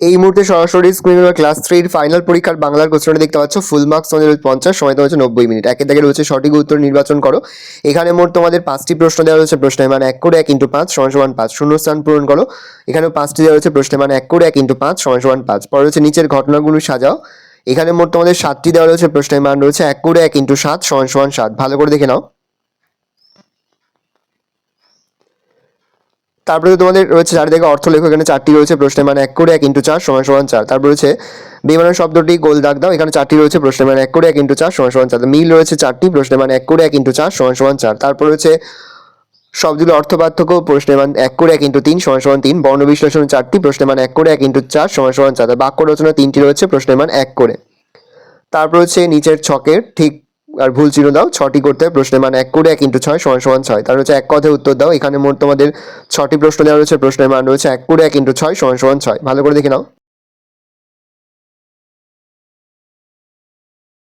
এই মুহূর্তে সরাসরি স্ক্রিনে ক্লাস 3 ফাইনাল পরীক্ষার বাংলার কোশ্চেনটা দেখতে পাচ্ছ। ফুল মার্কস তোমাদের 50, সময় তোমার হচ্ছে 90 মিনিট। একের দাগে রয়েছে সঠিক উত্তর নির্বাচন করো। এখানে মোট তোমাদের 5টি প্রশ্ন দেওয়া রয়েছে। প্রশ্নের মান 1 করে 1 × 5 = 5। শূন্যস্থান পূরণ করো। এখানেও 5টি দেওয়া রয়েছে। প্রশ্নের মান 1 করে 1 × 5 = 5। পরে রয়েছে নিচের ঘটনাগুলো সাজাও। এখানে মোট তোমাদের 7টি দেওয়া রয়েছে। প্রশ্নের মান রয়েছে 1 করে 1 × 7 = 7। ভালো করে দেখে নাও। তারপরে তোমাদের রয়েছে চারিদিকে অর্থ লেখো। এখানে 4টি রয়েছে। প্রশ্নের মান 1 করে 1 × 4 = 4। তারপর রয়েছে বেমানান শব্দটি গোল দাগ দাও। এখানে 4টি রয়েছে। প্রশ্নের মান 1 করে 1 × 4 = 4। মিল রয়েছে 4টি। প্রশ্নের মান 1 করে 1 × 4 = 4। তারপর রয়েছে শব্দগুলো অর্থ পার্থক্য। প্রশ্নের মান 1 করে 1 × 3 = 3। বর্ণ বিশ্লেষণ 4টি। প্রশ্নের মান 1 করে 1 × 4 = 4। বাক্য রচনা 3টি রয়েছে। প্রশ্নের মান 1 করে। তারপর হচ্ছে নিচের ছকের ঠিক আর ভুল চিহ্ন দাও। 6টি করতে হবে। প্রশ্নের মান 1 করে 1 × 6 = 6। তার হচ্ছে এক কথায় উত্তর দাও। এখানে মোট তোমাদের 6টি প্রশ্ন দেওয়া রয়েছে। প্রশ্নের মান রয়েছে 1 করে 1 × 6 = 6। ভালো করে দেখে নাও।